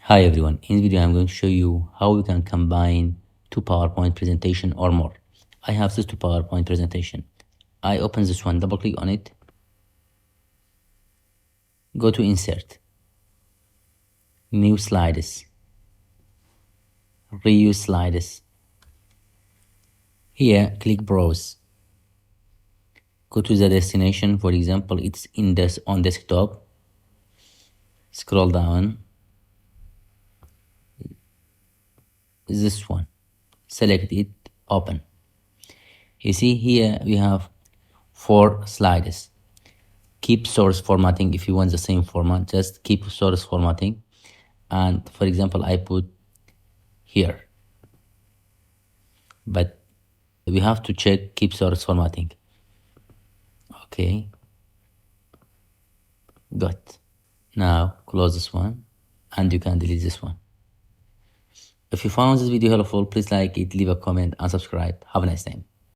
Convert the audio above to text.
Hi everyone, in this video I'm going to show you how we can combine two PowerPoint presentation or more. I have this two PowerPoint presentation. I open this one, double click on it, go to insert, new slides, reuse slides. Here click browse, go to the destination, for example it's on desktop, scroll down, this one, select it, open. You see here we have 4 slides. Keep source formatting. If you want the same format, just keep source formatting, and for example I put here, but we have to check keep source formatting. Okay, good. Now close this one and you can delete this one. If you found this video helpful, please like it, leave a comment and subscribe. Have a nice time.